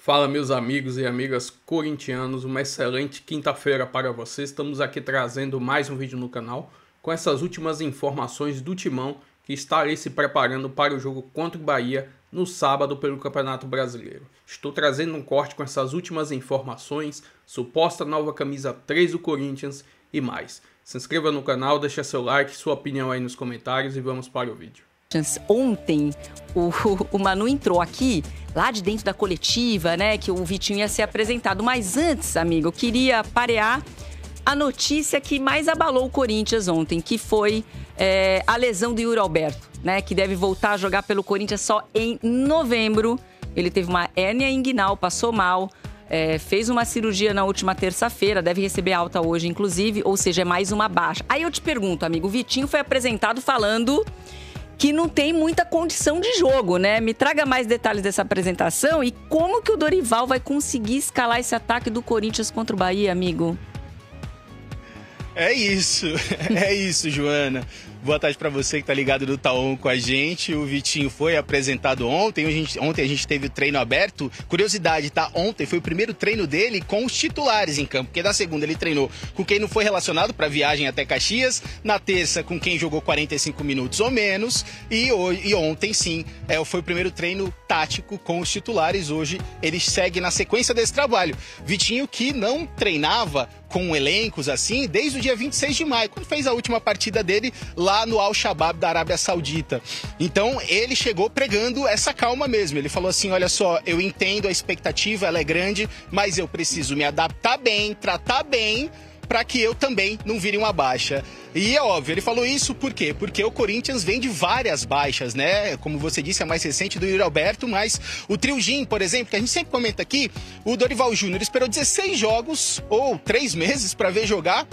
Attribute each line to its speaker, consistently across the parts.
Speaker 1: Fala, meus amigos e amigas corintianos, uma excelente quinta-feira para vocês. Estamos aqui trazendo mais um vídeo no canal com essas últimas informações do Timão que está ali se preparando para o jogo contra o Bahia no sábado pelo Campeonato Brasileiro. Estou trazendo um corte com essas últimas informações, suposta nova camisa 3 do Corinthians e mais. Se inscreva no canal, deixa seu like, sua opinião aí nos comentários e vamos para o vídeo.
Speaker 2: Ontem, o Manu entrou aqui, lá de dentro da coletiva, né, que o Vitinho ia ser apresentado. Mas antes, amigo, eu queria parear a notícia que mais abalou o Corinthians ontem, que foi a lesão do Yuri Alberto, né, que deve voltar a jogar pelo Corinthians só em novembro. Ele teve uma hérnia inguinal, passou mal, fez uma cirurgia na última terça-feira, deve receber alta hoje, inclusive, ou seja, é mais uma baixa. Aí eu te pergunto, amigo, o Vitinho foi apresentado falando que não tem muita condição de jogo, né? Me traga mais detalhes dessa apresentação e como que o Dorival vai conseguir escalar esse ataque do Corinthians contra o Bahia, amigo?
Speaker 3: É isso, Joana. Boa tarde para você que tá ligado no Taon com a gente. O Vitinho foi apresentado ontem. Ontem a gente teve o treino aberto. Curiosidade, tá? Ontem foi o primeiro treino dele com os titulares em campo. Porque na segunda ele treinou com quem não foi relacionado para a viagem até Caxias. Na terça com quem jogou 45 minutos ou menos. E ontem sim, foi o primeiro treino tático com os titulares. Hoje ele segue na sequência desse trabalho. Vitinho que não treinava com elencos assim desde o dia 26 de maio, quando fez a última partida dele lá no Al-Shabaab da Arábia Saudita. Então ele chegou pregando essa calma mesmo. Ele falou assim, olha só, eu entendo a expectativa, ela é grande, mas eu preciso me adaptar bem, tratar bem, para que eu também não vire uma baixa. E é óbvio, ele falou isso por quê? Porque o Corinthians vem de várias baixas, né? Como você disse, a mais recente do Yuri Alberto, mas o Trio Gin, por exemplo, que a gente sempre comenta aqui, o Dorival Júnior esperou 16 jogos ou 3 meses para ver jogar.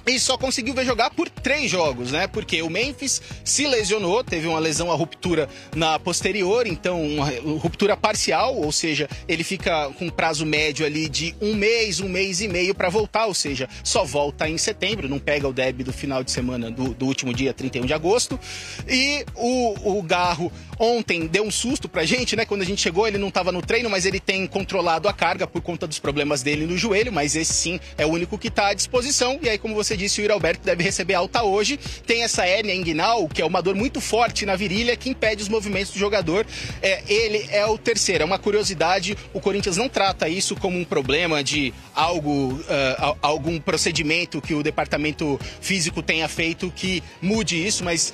Speaker 3: E só conseguiu ver jogar por 3 jogos, né? Porque o Memphis se lesionou, teve uma lesão, a ruptura na posterior, então uma ruptura parcial, ou seja, ele fica com prazo médio ali de um mês e meio para voltar, ou seja, só volta em setembro, não pega o derby do final de semana do último dia 31 de agosto. E o Garro ontem deu um susto pra gente, né? Quando a gente chegou, ele não estava no treino, mas ele tem controlado a carga por conta dos problemas dele no joelho, mas esse sim é o único que está à disposição. E aí, como você disse, o Yuri Alberto deve receber alta hoje. Tem essa hérnia inguinal, que é uma dor muito forte na virilha, que impede os movimentos do jogador. Ele é o terceiro. É uma curiosidade, o Corinthians não trata isso como um problema de algum procedimento que o departamento físico tenha feito que mude isso, mas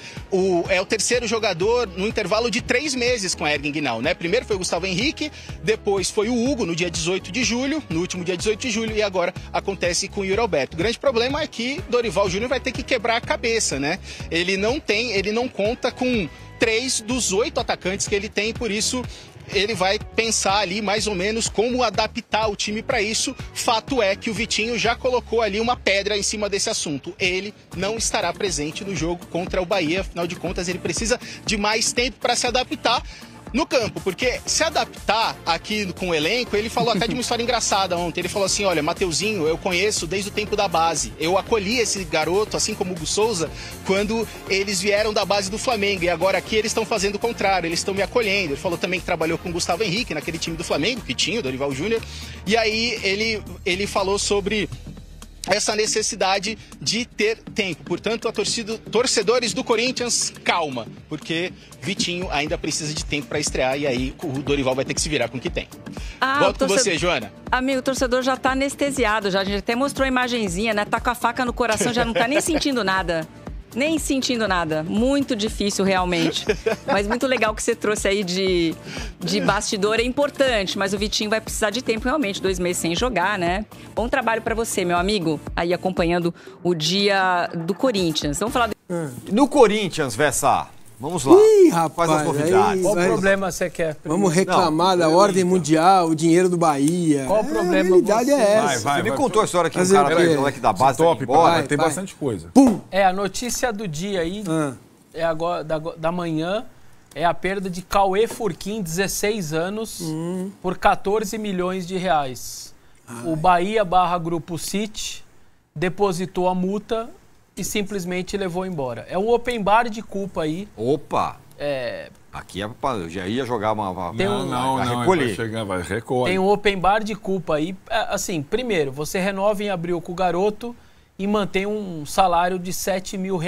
Speaker 3: é o terceiro jogador no intervalo de 3 meses com a hérnia inguinal, né? Primeiro foi o Gustavo Henrique, depois foi o Hugo no dia 18 de julho, no último dia 18 de julho, e agora acontece com o Yuri Alberto. O grande problema é que Dorival Júnior vai ter que quebrar a cabeça, né? Ele não conta com 3 dos 8 atacantes que ele tem, por isso ele vai pensar ali mais ou menos como adaptar o time para isso. Fato é que o Vitinho já colocou ali uma pedra em cima desse assunto. Ele não estará presente no jogo contra o Bahia, afinal de contas ele precisa de mais tempo para se adaptar no campo, porque se adaptar aqui com o elenco, ele falou até de uma história engraçada ontem. Ele falou assim, olha, Mateuzinho, eu conheço desde o tempo da base. Eu acolhi esse garoto, assim como o Hugo Souza, quando eles vieram da base do Flamengo. E agora aqui eles estão fazendo o contrário, eles estão me acolhendo. Ele falou também que trabalhou com o Gustavo Henrique, naquele time do Flamengo, que tinha o Dorival Júnior. E aí ele falou sobre essa necessidade de ter tempo. Portanto, torcedores do Corinthians, calma, porque Vitinho ainda precisa de tempo para estrear e aí o Dorival vai ter que se virar com o que tem. Volto com você, Joana.
Speaker 2: Amigo, o torcedor já tá anestesiado, já. A gente até mostrou a imagenzinha, né? Tá com a faca no coração, já não tá nem sentindo nada. Nem sentindo nada. Muito difícil, realmente. Mas muito legal que você trouxe aí de bastidor. É importante, mas o Vitinho vai precisar de tempo, realmente. 2 meses sem jogar, né? Bom trabalho pra você, meu amigo. Aí acompanhando o dia do Corinthians. Vamos falar...
Speaker 4: No Corinthians, Vessa. Vamos lá.
Speaker 5: Ih, rapaz,
Speaker 4: quais as novidades?
Speaker 6: Qual problema você quer?
Speaker 5: Vamos reclamar da ordem mundial, o dinheiro do Bahia.
Speaker 6: Qual o problema?
Speaker 5: A realidade é essa.
Speaker 4: Você me contou a história que o cara do moleque da base top, embora.
Speaker 6: Tem bastante coisa.
Speaker 5: Pum!
Speaker 6: A notícia do dia aí, agora da manhã, é a perda de Cauê Furquim, 16 anos, por 14 milhões de reais. O Bahia / Grupo City depositou a multa e simplesmente levou embora. É um open bar de culpa aí.
Speaker 4: Opa! Aqui eu já ia jogar uma
Speaker 7: não,
Speaker 4: recolher.
Speaker 7: Vai recolher.
Speaker 6: Tem um open bar de culpa aí. Assim, primeiro, você renova em abril com o garoto e mantém um salário de R$7 mil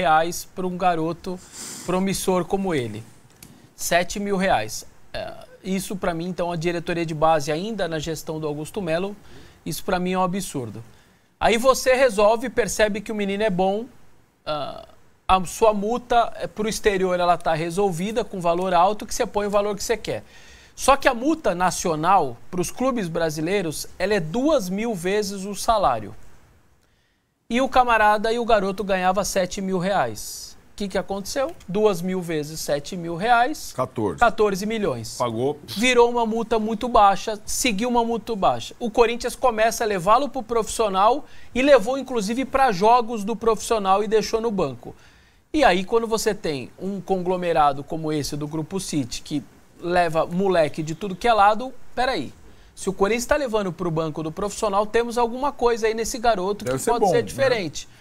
Speaker 6: para um garoto promissor como ele. R$7 mil. Isso, para mim, então, a diretoria de base, ainda na gestão do Augusto Melo, isso para mim é um absurdo. Aí você resolve, percebe que o menino é bom, a sua multa para o exterior ela está resolvida com valor alto, que você põe o valor que você quer. Só que a multa nacional para os clubes brasileiros, ela é 2.000 vezes o salário. E o camarada e o garoto ganhava R$7 mil. O que aconteceu? 2.000 vezes R$7 mil. 14 milhões.
Speaker 7: Pagou.
Speaker 6: Virou uma multa muito baixa, seguiu uma multa baixa. O Corinthians começa a levá-lo para o profissional e levou inclusive para jogos do profissional e deixou no banco. E aí, quando você tem um conglomerado como esse do Grupo City, que leva moleque de tudo que é lado, peraí. Se o Corinthians está levando para o banco do profissional, temos alguma coisa aí nesse garoto que pode ser diferente. Né?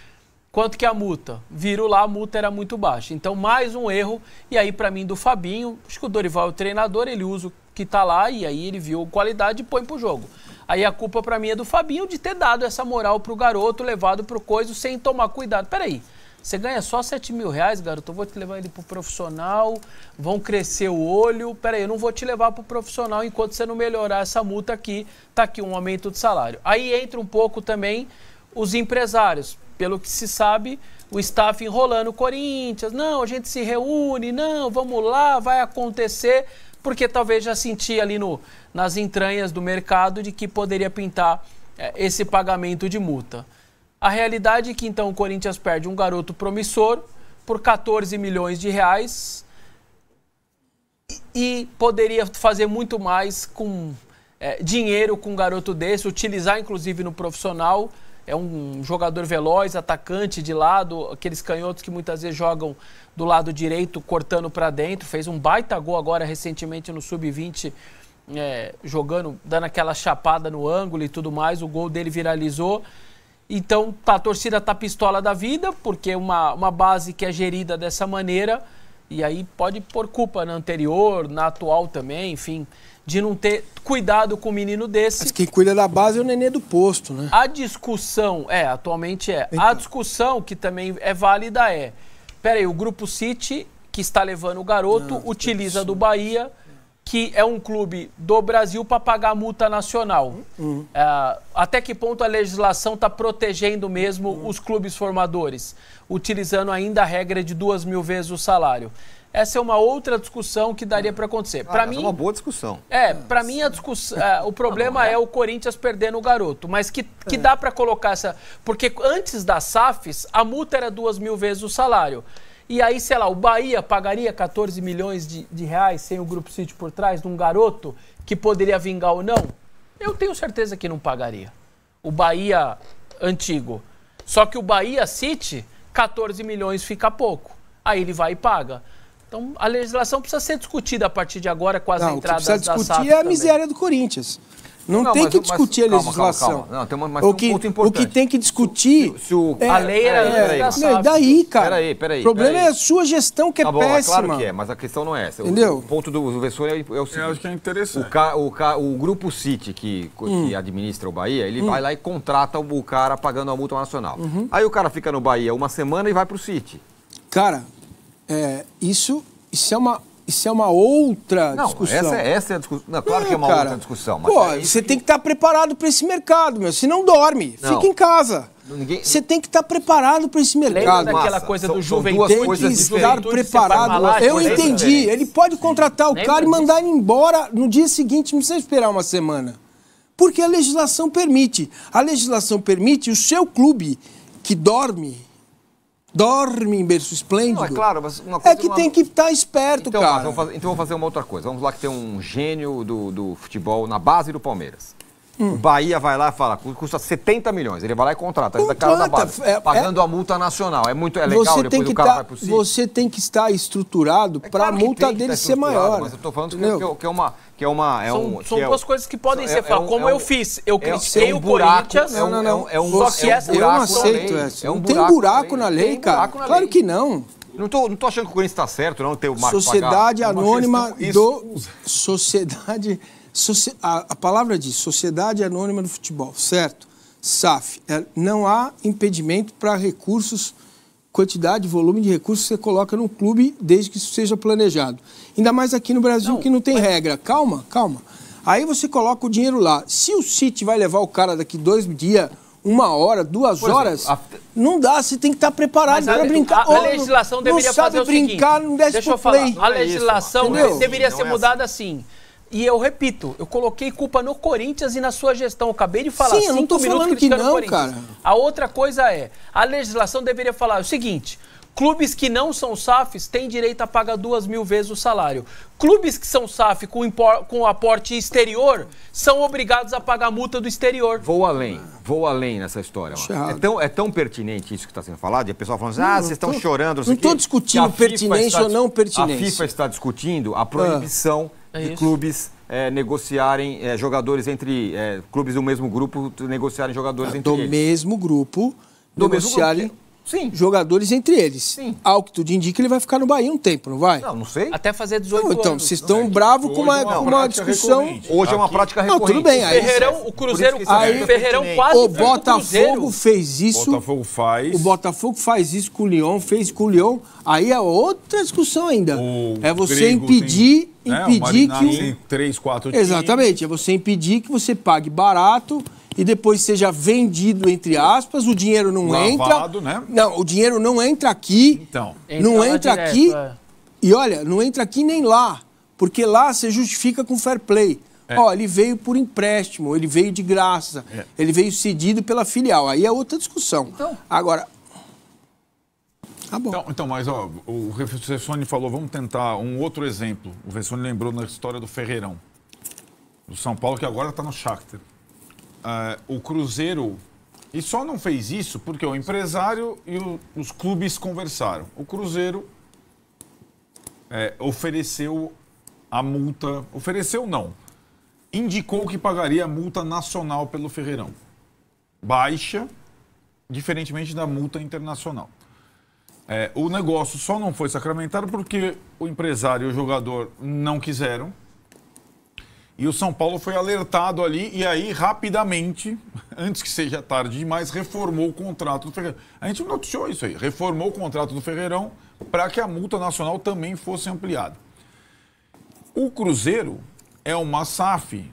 Speaker 6: Quanto que a multa? Viram lá, a multa era muito baixa. Então, mais um erro. E aí, para mim, do Fabinho, acho que o Dorival é o treinador, ele usa o que está lá e aí ele viu qualidade e põe pro jogo. Aí a culpa para mim é do Fabinho de ter dado essa moral pro garoto, levado pro coisa sem tomar cuidado. Peraí. Você ganha só R$7 mil, garoto, eu vou te levar ele pro profissional, vão crescer o olho, peraí, eu não vou te levar pro profissional enquanto você não melhorar essa multa aqui, tá aqui um aumento de salário. Aí entra um pouco também os empresários, pelo que se sabe, o staff enrolando o Corinthians, não, a gente se reúne, não, vamos lá, vai acontecer, porque talvez já sentia ali nas entranhas do mercado de que poderia pintar esse pagamento de multa. A realidade é que, então, o Corinthians perde um garoto promissor por R$14 milhões e poderia fazer muito mais com dinheiro com um garoto desse, utilizar, inclusive, no profissional. É um jogador veloz, atacante de lado, aqueles canhotos que muitas vezes jogam do lado direito, cortando para dentro. Fez um baita gol agora, recentemente, no Sub-20, jogando, dando aquela chapada no ângulo e tudo mais. O gol dele viralizou. Então, a torcida tá pistola da vida, porque uma base que é gerida dessa maneira, e aí pode pôr culpa na anterior, na atual também, enfim, de não ter cuidado com um menino desse.
Speaker 5: Mas quem cuida da base é o Nenê do Posto, né?
Speaker 6: A discussão, atualmente é. Então. A discussão que também é válida peraí, o Grupo City, que está levando o garoto, utiliza do Bahia, que é um clube do Brasil, para pagar a multa nacional. Até que ponto a legislação está protegendo mesmo os clubes formadores, utilizando ainda a regra de 2.000 vezes o salário? Essa é uma outra discussão que daria para acontecer. Para mim,
Speaker 4: é uma boa discussão.
Speaker 6: Para mim a discussão, o problema é o Corinthians perdendo o garoto, mas que dá para colocar essa... Porque antes das SAFs, a multa era 2.000 vezes o salário. E aí, sei lá, o Bahia pagaria 14 milhões de reais sem o Grupo City por trás de um garoto que poderia vingar ou não? Eu tenho certeza que não pagaria. O Bahia antigo. Só que o Bahia City, 14 milhões fica pouco. Aí ele vai e paga. Então, a legislação precisa ser discutida a partir de agora com as entradas da SAF.
Speaker 5: O que precisa discutir é a miséria do Corinthians. Não tem que discutir a legislação.
Speaker 4: Calma. Não, tem um ponto importante.
Speaker 5: O que tem que discutir...
Speaker 6: a lei era da SAF.
Speaker 5: Daí, cara.
Speaker 4: Peraí.
Speaker 5: O problema é a sua gestão, que é péssima.
Speaker 4: É claro que é, mas a questão não é essa.
Speaker 5: Entendeu?
Speaker 4: O ponto do Vessor é o seguinte.
Speaker 7: Eu acho que é interessante.
Speaker 4: O Grupo City, que administra o Bahia, ele vai lá e contrata o cara pagando a multa nacional. Aí o cara fica no Bahia uma semana e vai pro City.
Speaker 5: Cara, isso é uma outra discussão.
Speaker 4: Essa é a discussão. Não, claro que é uma outra discussão. Mas
Speaker 5: você tem que estar preparado para esse mercado, meu. Se não dorme, fica em casa. Você tem que estar preparado para esse mercado.
Speaker 6: Lembra daquela coisa do Juventude?
Speaker 5: Tem que estar preparado. Eu entendi. Ele pode contratar o cara e mandar ele embora no dia seguinte, não precisa esperar uma semana. Porque a legislação permite. A legislação permite o seu clube que dorme em berço esplêndido.
Speaker 4: Não, é claro, mas uma coisa...
Speaker 5: tem que estar esperto,
Speaker 4: então,
Speaker 5: cara.
Speaker 4: Então vamos fazer uma outra coisa. Vamos lá que tem um gênio do futebol na base do Palmeiras. O Bahia vai lá e fala, custa 70 milhões. Ele vai lá e contrata cara da base, pagando a multa nacional. É legal, depois o cara vai pro City.
Speaker 5: Você tem que estar estruturado para a multa dele ser maior.
Speaker 4: Mas eu tô falando que é uma...
Speaker 6: São duas coisas que podem ser faladas. Como eu fiz, eu critiquei o Corinthians.
Speaker 5: Não aceito essa. Não tem buraco na lei, cara. Claro que não.
Speaker 4: Não tô achando que o Corinthians está certo, não, ter o Marcos
Speaker 5: Sociedade Anônima do... Sociedade... A palavra diz Sociedade Anônima do Futebol, certo? SAF. Não há impedimento para recursos, quantidade, volume de recursos que você coloca num clube desde que isso seja planejado. Ainda mais aqui no Brasil que não tem regra. Calma. Aí você coloca o dinheiro lá. Se o City vai levar o cara daqui 2 dias, 1 hora, 2 horas, não dá, você tem que estar preparado para brincar.
Speaker 6: A legislação deveria fazer o seguinte.
Speaker 5: Não desce
Speaker 6: deixa eu
Speaker 5: play.
Speaker 6: falar. A legislação deveria ser mudada assim. E eu repito, eu coloquei culpa no Corinthians e na sua gestão. Eu acabei de falar 5 minutos criticando o Corinthians. Cara. A outra coisa é, a legislação deveria falar o seguinte: clubes que não são SAFs têm direito a pagar 2.000 vezes o salário. Clubes que são SAF com aporte exterior são obrigados a pagar a multa do exterior.
Speaker 4: Vou além nessa história. É tão pertinente isso que está sendo falado, e a pessoa falando assim, vocês estão chorando.
Speaker 5: Não estou discutindo pertinência ou não pertinência.
Speaker 4: A FIFA está discutindo a proibição de clubes negociarem jogadores entre... clubes do mesmo grupo negociarem jogadores entre eles.
Speaker 5: Do mesmo grupo negociarem...
Speaker 4: Sim.
Speaker 5: Jogadores entre eles. Sim. Ao que tudo indica, ele vai ficar no Bahia um tempo, não vai?
Speaker 4: Não sei.
Speaker 6: Até fazer 18 anos.
Speaker 5: Então, vocês estão bravos com uma discussão...
Speaker 4: Recorrente. Hoje é uma prática recorrente.
Speaker 5: Não, tudo bem.
Speaker 6: O Cruzeiro... O Ferreirão quase...
Speaker 5: O Botafogo fez isso.
Speaker 7: O
Speaker 5: Botafogo faz isso com o Lyon, fez com o Lyon. Aí é outra discussão ainda. É você impedir que...
Speaker 7: 3, 4 times.
Speaker 5: Exatamente. É você impedir que você pague barato... e depois seja vendido, entre aspas, o dinheiro não
Speaker 7: lavado,
Speaker 5: entra...
Speaker 7: né?
Speaker 5: Não, o dinheiro não entra aqui, não entra direto, aqui, e olha, não entra aqui nem lá, porque lá você justifica com fair play. Ele veio por empréstimo, ele veio de graça, ele veio cedido pela filial, aí é outra discussão. Agora... Tá bom.
Speaker 7: Então, mas o Vessone falou, vamos tentar um outro exemplo. O Vessone lembrou na história do Ferreirão, do São Paulo, que agora está no Shakhtar. O Cruzeiro, e só não fez isso porque o empresário e os clubes conversaram. O Cruzeiro ofereceu a multa, ofereceu não, indicou que pagaria a multa nacional pelo Ferreirão. Baixa, diferentemente da multa internacional. O negócio só não foi sacramentado porque o empresário e o jogador não quiseram. E o São Paulo foi alertado ali e aí, rapidamente, antes que seja tarde demais, reformou o contrato do Ferreirão. A gente noticiou isso aí, reformou o contrato do Ferreirão para que a multa nacional também fosse ampliada. O Cruzeiro é uma SAF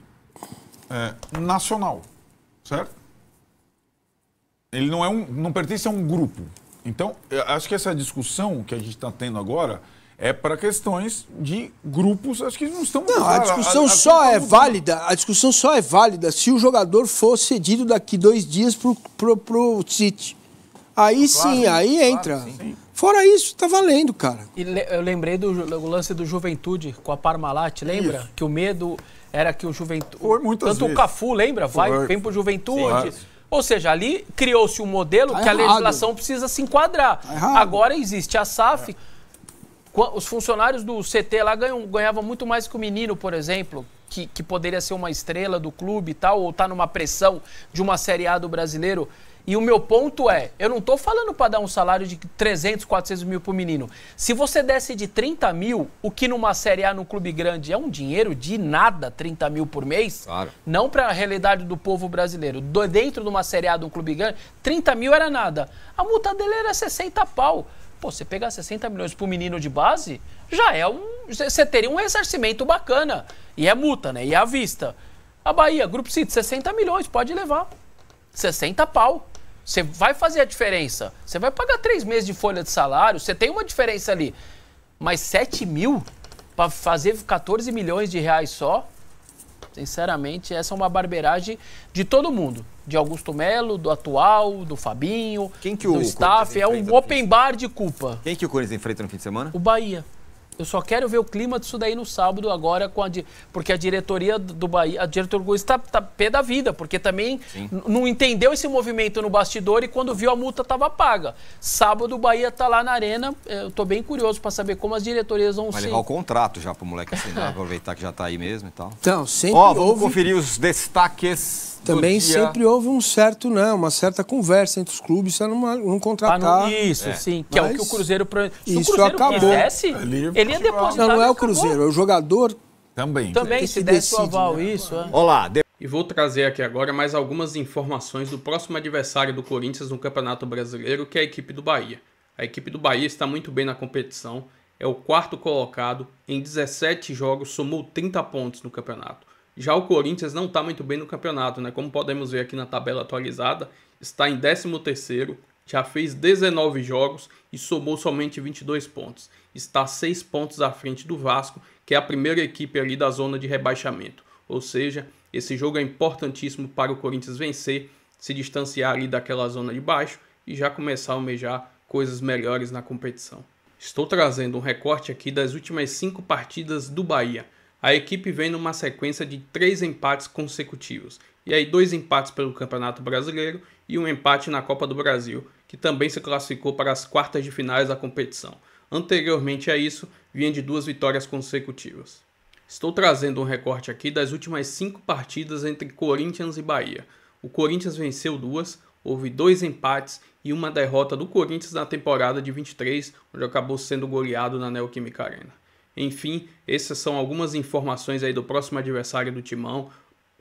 Speaker 7: nacional, certo? Ele não pertence a um grupo. Então, eu acho que essa discussão que a gente está tendo agora... é para questões de grupos, acho que não estão...
Speaker 5: Não, a discussão só é válida, a discussão só é válida se o jogador for cedido daqui 2 dias pro City. Aí sim, aí entra. Sim. Fora isso, tá valendo, cara.
Speaker 6: E eu lembrei do lance do Juventude com a Parmalat, lembra? Isso. Que o medo era que o Juventude...
Speaker 7: Foi muitas vezes.
Speaker 6: Tanto o Cafu, lembra? Vem pro Juventude... Sim, ou seja, ali criou-se um modelo que a legislação precisa se enquadrar. Agora existe a SAF... Os funcionários do CT lá ganhavam muito mais que o menino, por exemplo, que poderia ser uma estrela do clube e tal, ou tá numa pressão de uma Série A do brasileiro. E o meu ponto é, eu não tô falando para dar um salário de 300, 400 mil pro menino. Se você desse de 30 mil, o que numa Série A, num clube grande, é um dinheiro de nada, 30 mil por mês, claro. Não para a realidade do povo brasileiro. Dentro de uma Série A de um clube grande, 30 mil era nada. A multa dele era 60 pau. Pô, você pegar 60 milhões pro menino de base, já é você teria um ressarcimento bacana. E é multa, né? E é à vista. A Bahia, Grupo City, 60 milhões, pode levar. 60 pau. Você vai fazer a diferença. Você vai pagar 3 meses de folha de salário, você tem uma diferença ali. Mas 7 mil para fazer 14 milhões de reais só? Sinceramente, essa é uma barbeiragem de todo mundo. De Augusto Melo, do atual, do Fabinho, do staff. É um open bar de culpa.
Speaker 4: Quem que o Corinthians enfrenta no fim de semana?
Speaker 6: O Bahia. Eu só quero ver o clima disso daí no sábado agora, porque a diretoria do Bahia, a diretoria do Corinthians tá pé da vida, porque também não entendeu esse movimento no bastidor e quando viu a multa estava paga. Sábado o Bahia tá lá na arena, eu tô bem curioso para saber como as diretorias vão
Speaker 4: Vai levar o contrato já pro moleque assinar, aproveitar que já tá aí mesmo e tal.
Speaker 5: Então, sempre
Speaker 4: vamos conferir os destaques
Speaker 5: Também sempre houve uma certa conversa entre os clubes para não contratar.
Speaker 6: Isso, sim. Que é o que o Cruzeiro... Se
Speaker 5: isso
Speaker 6: o Cruzeiro
Speaker 5: acabou.
Speaker 6: quisesse, ele ia depositar.
Speaker 5: Não é o Cruzeiro, é o jogador.
Speaker 7: Também,
Speaker 6: se desse o aval, né? Isso. É.
Speaker 1: Olá. E vou trazer aqui agora mais algumas informações do próximo adversário do Corinthians no Campeonato Brasileiro, que é a equipe do Bahia. A equipe do Bahia está muito bem na competição, é o 4º colocado, em 17 jogos somou 30 pontos no campeonato. Já o Corinthians não está muito bem no campeonato, né? Como podemos ver aqui na tabela atualizada, está em 13º, já fez 19 jogos e somou somente 22 pontos. Está 6 pontos à frente do Vasco, que é a primeira equipe ali da zona de rebaixamento. Ou seja, esse jogo é importantíssimo para o Corinthians vencer, se distanciar ali daquela zona de baixo e já começar a almejar coisas melhores na competição. Estou trazendo um recorte aqui das últimas 5 partidas do Bahia. A equipe vem numa sequência de 3 empates consecutivos. E aí 2 empates pelo Campeonato Brasileiro e um empate na Copa do Brasil, que também se classificou para as quartas de finais da competição. Anteriormente a isso, vinha de 2 vitórias consecutivas. Estou trazendo um recorte aqui das últimas 5 partidas entre Corinthians e Bahia. O Corinthians venceu 2, houve 2 empates e uma derrota do Corinthians na temporada de 23, onde acabou sendo goleado na Neoquímica Arena. Enfim, essas são algumas informações aí do próximo adversário do Timão.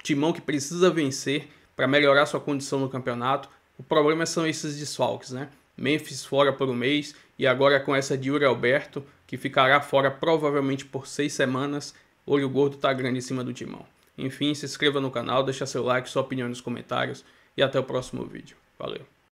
Speaker 1: Timão que precisa vencer para melhorar sua condição no campeonato. O problema são esses desfalques, né? Memphis fora por um mês e agora com essa de Yuri Alberto, que ficará fora provavelmente por 6 semanas. Olho gordo tá grande em cima do Timão. Enfim, se inscreva no canal, deixa seu like, sua opinião nos comentários e até o próximo vídeo. Valeu!